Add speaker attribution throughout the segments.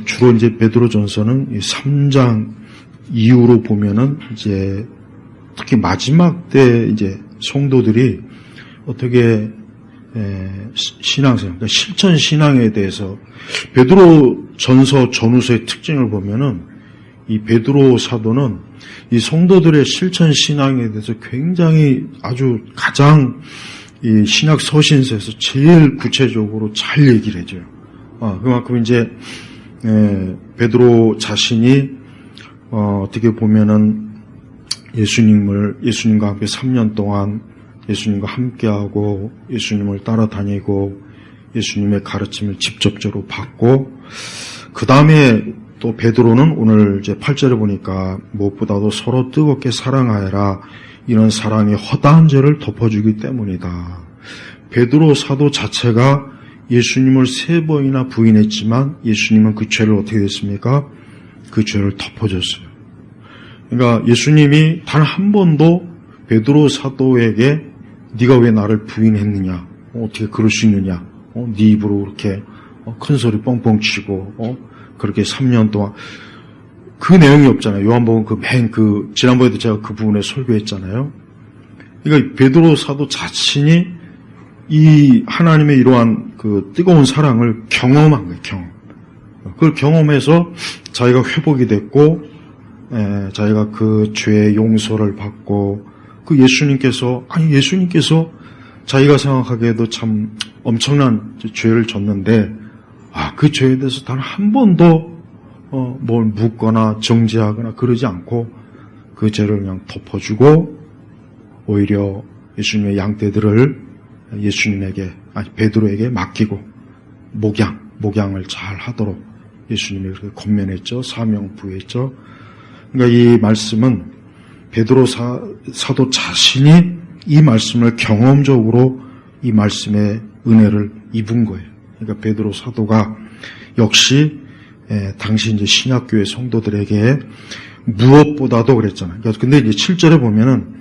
Speaker 1: 주로 이제 베드로전서는 3장 이후로 보면은 이제 특히 마지막 때 이제 성도들이 어떻게 신앙생활, 그러니까 실천 신앙에 대해서 베드로전서 전후서의 특징을 보면은 이 베드로 사도는 이 성도들의 실천 신앙에 대해서 굉장히 아주 가장 이 신약 서신서에서 제일 구체적으로 잘 얘기를 해줘요. 그만큼 이제 베드로 자신이 어떻게 보면은 예수님과 함께 3년 동안 예수님과 함께하고 예수님을 따라다니고 예수님의 가르침을 직접적으로 받고 그 다음에 또 베드로는 오늘 이제 8절에 보니까 무엇보다도 서로 뜨겁게 사랑하여라, 이런 사랑이 허다한 죄를 덮어주기 때문이다. 베드로 사도 자체가 예수님을 3번이나 부인했지만 예수님은 그 죄를 어떻게 했습니까? 그 죄를 덮어줬어요. 그러니까 예수님이 단 한 번도 베드로 사도에게 네가 왜 나를 부인했느냐, 어떻게 그럴 수 있느냐, 네 입으로 그렇게 큰 소리 뻥뻥 치고 그렇게 3년 동안 그 내용이 없잖아요. 요한복음 지난번에도 제가 그 부분에 설교했잖아요. 그러니까 베드로 사도 자신이 이 하나님의 이러한 그 뜨거운 사랑을 경험한 거예요. 그걸 경험해서 자기가 회복이 됐고, 자기가 그 죄의 용서를 받고, 그 예수님께서 자기가 생각하기에도 참 엄청난 죄를 졌는데, 그 죄에 대해서 단 한 번도 뭘 묻거나 정죄하거나 그러지 않고 그 죄를 그냥 덮어주고, 오히려 예수님의 양떼들을 베드로에게 맡기고 목양을 잘 하도록 예수님이 그렇게 권면했죠. 사명 부했죠. 그러니까 이 말씀은 베드로 사도 자신이 이 말씀을 경험적으로 이 말씀의 은혜를 입은 거예요. 그러니까 베드로 사도가 역시 당시 이제 신약교회 성도들에게 무엇보다도 그랬잖아요. 근데 이제 7절에 보면은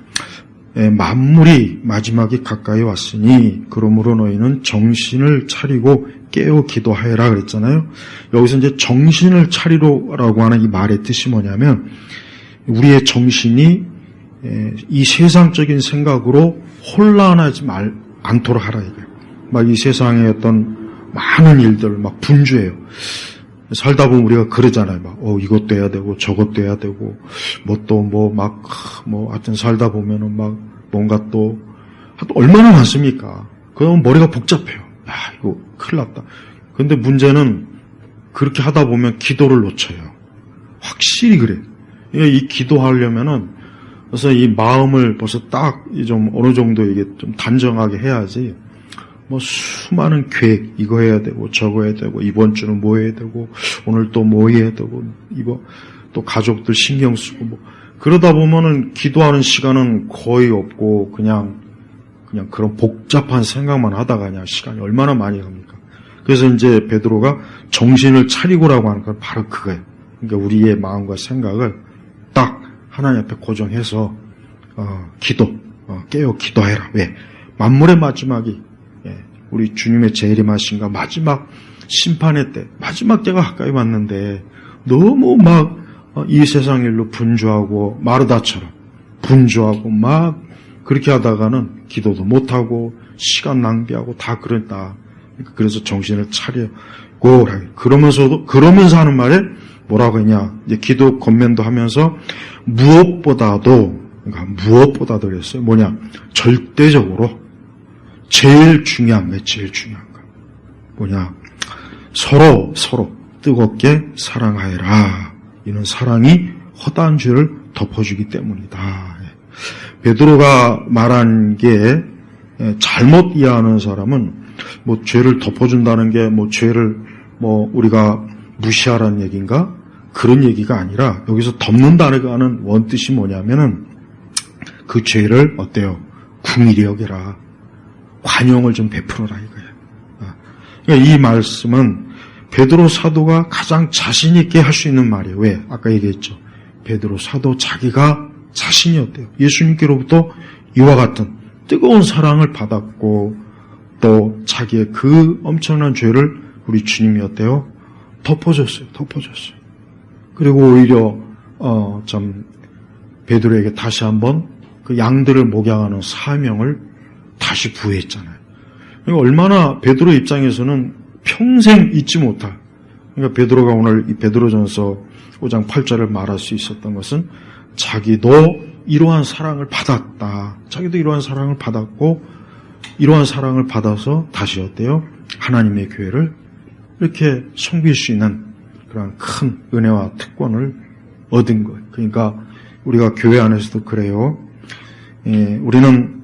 Speaker 1: 만물이 마지막이 가까이 왔으니 그러므로 너희는 정신을 차리고 깨어 기도하여라 그랬잖아요. 여기서 이제 정신을 차리라고 하는 이 말의 뜻이 뭐냐면 우리의 정신이 이 세상적인 생각으로 혼란하지 않도록 하라 이거예요. 막 이 세상의 어떤 많은 일들 막 분주해요. 살다 보면 우리가 그러잖아요. 이것도 해야 되고 저것도 해야 되고 하여튼 살다 보면은 막 뭔가 또 얼마나 많습니까? 그러면 머리가 복잡해요. 이거 큰일 났다. 근데 문제는 그렇게 하다 보면 기도를 놓쳐요. 확실히 그래요. 이 기도하려면은 그래서 이 마음을 벌써 딱 좀 어느 정도 이게 좀 단정하게 해야지. 수많은 계획, 이거 해야 되고, 저거 해야 되고, 이번 주는 뭐 해야 되고, 오늘 또 뭐 해야 되고, 또 가족들 신경 쓰고, 그러다 보면은 기도하는 시간은 거의 없고, 그냥 그런 복잡한 생각만 하다가 그냥 시간이 얼마나 많이 갑니까? 그래서 이제 베드로가 정신을 차리고라고 하는 건 바로 그거예요. 그러니까 우리의 마음과 생각을 딱 하나님 앞에 고정해서, 깨어 기도해라. 왜? 만물의 마지막이, 우리 주님의 재림하신가 마지막 심판의 때, 마지막 때가 가까이 왔는데 너무 이 세상 일로 분주하고 마르다처럼 분주하고 막 그렇게 하다가는 기도도 못하고 시간 낭비하고 다 그랬다. 그래서 정신을 차리고 그러면서 하는 말에 뭐라고 했냐? 이제 기도 권면도 하면서 무엇보다도 그랬어요. 뭐냐? 절대적으로 제일 중요한 거. 뭐냐? 서로 뜨겁게 사랑하여라. 이는 사랑이 허다한 죄를 덮어주기 때문이다. 베드로가 말한 게 잘못 이해하는 사람은 죄를 덮어준다는 게 죄를 우리가 무시하라는 얘기인가? 그런 얘기가 아니라 여기서 덮는다는 하는 원뜻이 뭐냐면은 그 죄를 어때요? 긍휼히 여겨라. 관용을 좀 베풀어라 이거예요. 그러니까 이 말씀은 베드로 사도가 가장 자신 있게 할 수 있는 말이에요. 왜? 아까 얘기했죠. 베드로 사도 자기가 자신이 어때요? 예수님께로부터 이와 같은 뜨거운 사랑을 받았고 또 자기의 그 엄청난 죄를 우리 주님이 어때요? 덮어줬어요. 그리고 오히려 베드로에게 다시 한번 그 양들을 목양하는 사명을 다시 부여했잖아요. 그러니까 얼마나 베드로 입장에서는 평생 잊지 못할, 그러니까 베드로가 오늘 이 베드로전서 5장 8절을 말할 수 있었던 것은 자기도 이러한 사랑을 받았다. 자기도 이러한 사랑을 받았고 이러한 사랑을 받아서 다시 어때요? 하나님의 교회를 이렇게 섬길 수 있는 그런 큰 은혜와 특권을 얻은 거예요. 그러니까 우리가 교회 안에서도 그래요. 우리는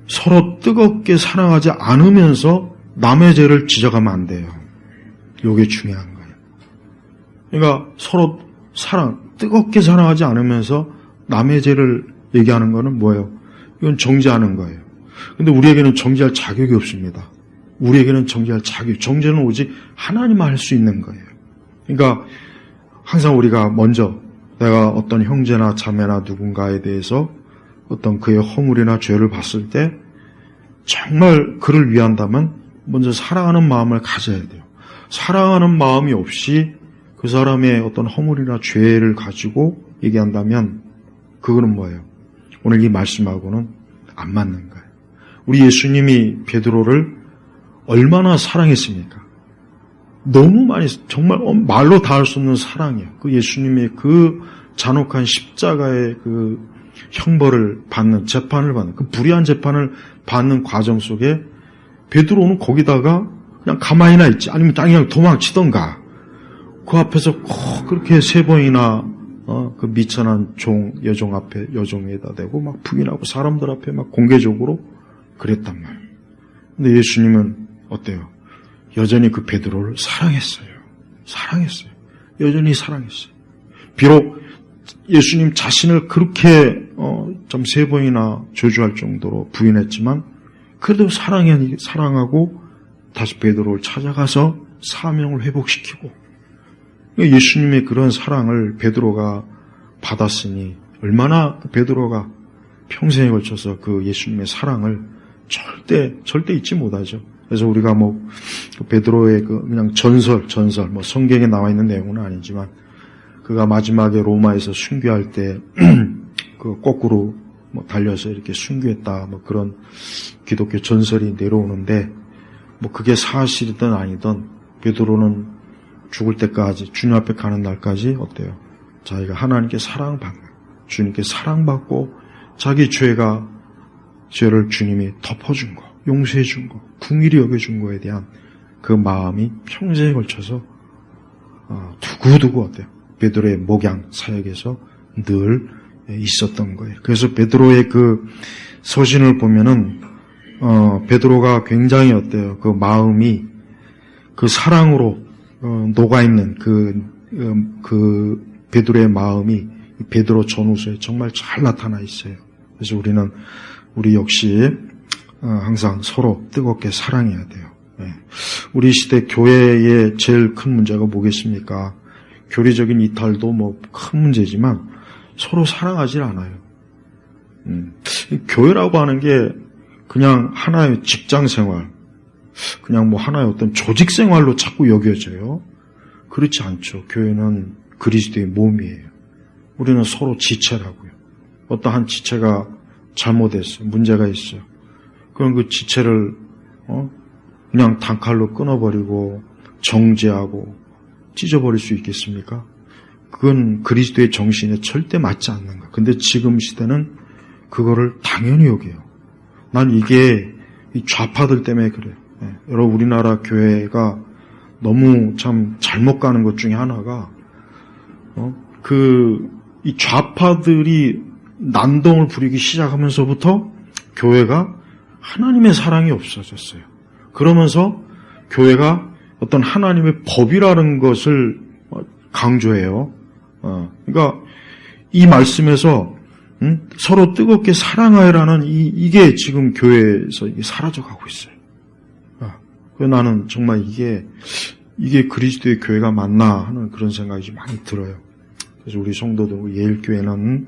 Speaker 1: 서로 뜨겁게 사랑하지 않으면서 남의 죄를 지적하면 안 돼요. 이게 중요한 거예요. 그러니까 서로 뜨겁게 사랑하지 않으면서 남의 죄를 얘기하는 거는 뭐예요? 이건 정죄하는 거예요. 근데 우리에게는 정죄할 자격이 없습니다. 우리에게는 정죄할 정죄는 오직 하나님만 할 수 있는 거예요. 그러니까 항상 우리가 먼저 내가 어떤 형제나 자매나 누군가에 대해서 어떤 그의 허물이나 죄를 봤을 때 정말 그를 위한다면 먼저 사랑하는 마음을 가져야 돼요. 사랑하는 마음이 없이 그 사람의 어떤 허물이나 죄를 가지고 얘기한다면 그거는 뭐예요? 오늘 이 말씀하고는 안 맞는 거예요. 우리 예수님이 베드로를 얼마나 사랑했습니까? 너무 많이, 정말 말로 다 할 수 없는 사랑이에요. 그 예수님의 그 잔혹한 십자가의 그 형벌을 받는, 재판을 받는, 그 불의한 재판을 받는 과정 속에 베드로는 거기다가 그냥 가만히나 있지, 아니면 그냥 도망치던가, 그 앞에서 꼭 그렇게 3번이나 그 미천한 여종에다 대고 막 부인하고 사람들 앞에 막 공개적으로 그랬단 말이에요. 근데 예수님은 어때요? 여전히 그 베드로를 사랑했어요. 여전히 사랑했어요. 비록 예수님 자신을 그렇게 좀 3번이나 저주할 정도로 부인했지만 그래도 사랑하고 다시 베드로를 찾아가서 사명을 회복시키고, 예수님의 그런 사랑을 베드로가 받았으니 얼마나 베드로가 평생에 걸쳐서 그 예수님의 사랑을 절대 잊지 못하죠. 그래서 우리가 베드로의 그냥 전설, 성경에 나와 있는 내용은 아니지만, 그가 마지막에 로마에서 순교할 때, 그 거꾸로 달려서 이렇게 순교했다, 그런 기독교 전설이 내려오는데, 그게 사실이든 아니든, 베드로는 죽을 때까지, 주님 앞에 가는 날까지 어때요? 자기가 하나님께 사랑받는, 주님께 사랑받고, 자기 죄를 주님이 덮어준 거, 용서해준 거, 궁일이 여겨준 거에 대한 그 마음이 평생에 걸쳐서 두고두고 어때요? 베드로의 목양 사역에서 늘 있었던 거예요. 그래서 베드로의 그 서신을 보면은 베드로가 굉장히 어때요? 그 마음이 그 사랑으로 녹아있는 그 베드로의 마음이 베드로 전후서에 정말 잘 나타나 있어요. 그래서 우리 역시 항상 서로 뜨겁게 사랑해야 돼요. 우리 시대 교회의 제일 큰 문제가 뭐겠습니까? 교리적인 이탈도 큰 문제지만 서로 사랑하질 않아요. 교회라고 하는 게 그냥 하나의 직장 생활, 그냥 하나의 어떤 조직 생활로 자꾸 여겨져요. 그렇지 않죠. 교회는 그리스도의 몸이에요. 우리는 서로 지체라고요. 어떠한 지체가 잘못했어요. 문제가 있어요. 그럼 그 지체를 그냥 단칼로 끊어버리고 정죄하고 찢어버릴 수 있겠습니까? 그건 그리스도의 정신에 절대 맞지 않는 거예요. 근데 지금 시대는 그거를 당연히 여겨요. 난 이게 이 좌파들 때문에 그래요. 여러분, 우리나라 교회가 너무 참 잘못 가는 것 중에 하나가 이 좌파들이 난동을 부리기 시작하면서부터 교회가 하나님의 사랑이 없어졌어요. 그러면서 교회가 어떤 하나님의 법이라는 것을 강조해요. 그러니까 이 말씀에서 서로 뜨겁게 사랑하여라는 이게 지금 교회에서 이게 사라져가고 있어요. 그래서 나는 정말 이게 그리스도의 교회가 맞나 하는 그런 생각이 좀 많이 들어요. 그래서 우리 성도들, 예일교회는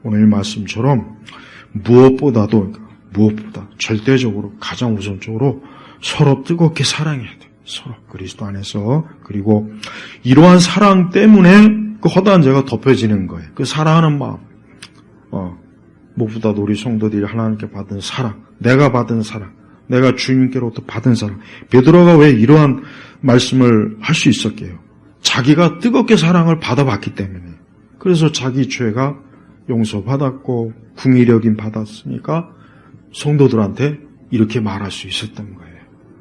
Speaker 1: 오늘 말씀처럼 무엇보다 절대적으로 가장 우선적으로 서로 뜨겁게 사랑해야 돼요. 서로 그리스도 안에서. 그리고 이러한 사랑 때문에 그 허다한 죄가 덮여지는 거예요. 그 사랑하는 마음. 무엇보다도 우리 성도들이 하나님께 받은 사랑, 내가 받은 사랑, 내가 주님께로부터 받은 사랑. 베드로가 왜 이러한 말씀을 할 수 있었게요? 자기가 뜨겁게 사랑을 받아봤기 때문에. 그래서 자기 죄가 용서받았고 궁의력임 받았으니까 성도들한테 이렇게 말할 수 있었던 거예요.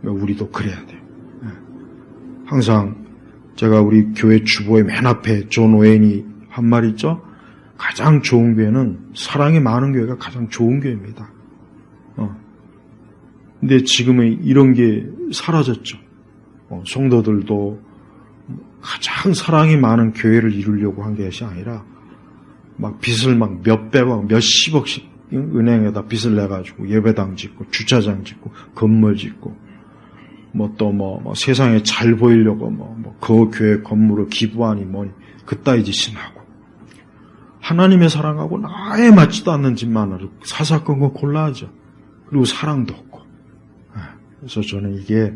Speaker 1: 우리도 그래야 돼요. 항상 제가 우리 교회 주보의 맨 앞에 존 오웬이 한 말 있죠? 가장 좋은 교회는 사랑이 많은 교회가 가장 좋은 교회입니다. 근데 지금은 이런 게 사라졌죠. 성도들도 가장 사랑이 많은 교회를 이루려고 한 것이 아니라 막 빚을 막 몇백억, 몇십억씩 은행에다 빚을 내가지고 예배당 짓고 주차장 짓고 건물 짓고 세상에 잘 보이려고 그 교회 건물을 기부하니 뭐니 그따위 짓이 나고 하나님의 사랑하고 나에 맞지도 않는 짓만으로 사사건건 골라하죠. 그리고 사랑도 없고. 그래서 저는 이게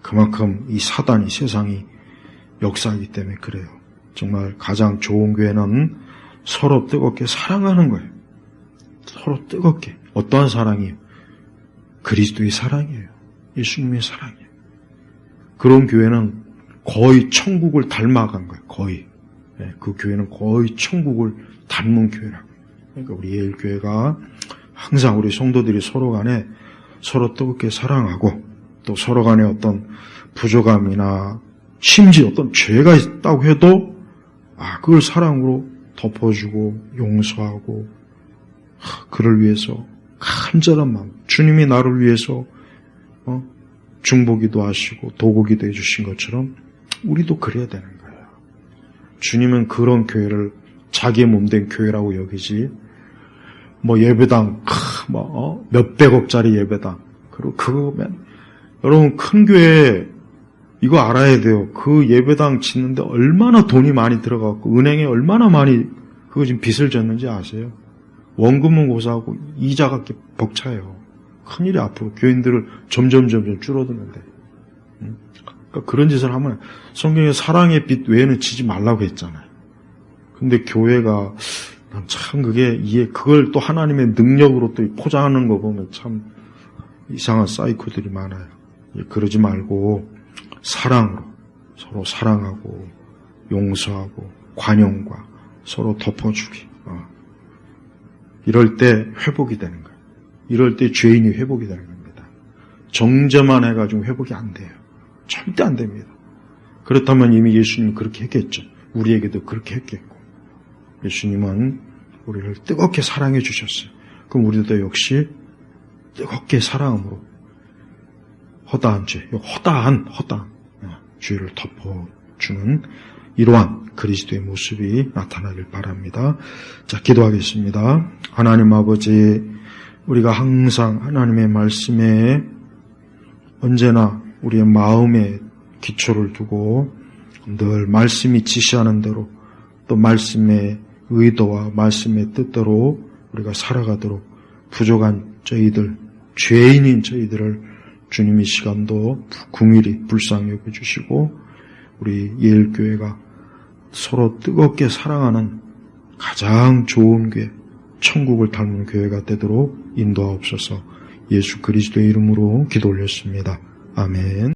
Speaker 1: 그만큼 이 사단이 세상이 역사이기 때문에 그래요. 정말 가장 좋은 교회는 서로 뜨겁게 사랑하는 거예요. 서로 뜨겁게. 어떠한 사랑이에요? 그리스도의 사랑이에요. 예수님의 사랑이에요. 그런 교회는 거의 천국을 닮아간 거예요. 거의. 그 교회는 거의 천국을 닮은 교회라고요. 그러니까 우리 예일교회가 항상 우리 성도들이 서로 간에 서로 뜨겁게 사랑하고 또 서로 간에 어떤 부족함이나 심지어 어떤 죄가 있다고 해도 그걸 사랑으로 덮어주고 용서하고 그를 위해서 간절한 마음, 주님이 나를 위해서 중보기도 하시고 도구기도 해주신 것처럼 우리도 그래야 되는 거예요. 주님은 그런 교회를 자기의 몸된 교회라고 여기지 예배당 몇백억짜리 예배당 그리고 여러분 큰 교회 이거 알아야 돼요. 그 예배당 짓는데 얼마나 돈이 많이 들어갔고 은행에 얼마나 많이 그거 지금 빚을 졌는지 아세요? 원금은 고사하고 이자가 벅차요. 큰일이 앞으로 교인들을 점점 줄어드는데. 그러니까 그런 짓을 하면 성경에 사랑의 빚 외에는 지지 말라고 했잖아요. 근데 교회가 참 그걸 또 하나님의 능력으로 또 포장하는 거 보면 참 이상한 사이코들이 많아요. 그러지 말고 사랑으로 서로 사랑하고 용서하고 관용과 서로 덮어주기. 이럴 때 회복이 되는 거예요. 이럴 때 죄인이 회복이 되는 겁니다. 정죄만 해가지고 회복이 안 돼요. 절대 안 됩니다. 그렇다면 이미 예수님은 그렇게 했겠죠. 우리에게도 그렇게 했겠고. 예수님은 우리를 뜨겁게 사랑해 주셨어요. 그럼 우리도 역시 뜨겁게 사랑함으로 허다한 죄, 허다한 죄를 덮어주는 이러한 그리스도의 모습이 나타나길 바랍니다. 자, 기도하겠습니다. 하나님 아버지, 우리가 항상 하나님의 말씀에 언제나 우리의 마음에 기초를 두고 늘 말씀이 지시하는 대로 또 말씀의 의도와 말씀의 뜻대로 우리가 살아가도록 부족한 저희들, 죄인인 저희들을 주님 이 시간도 긍휼히 불쌍히 여겨주시고 우리 예일교회가 서로 뜨겁게 사랑하는 가장 좋은 교회, 천국을 닮은 교회가 되도록 인도하옵소서. 예수 그리스도의 이름으로 기도 올렸습니다. 아멘.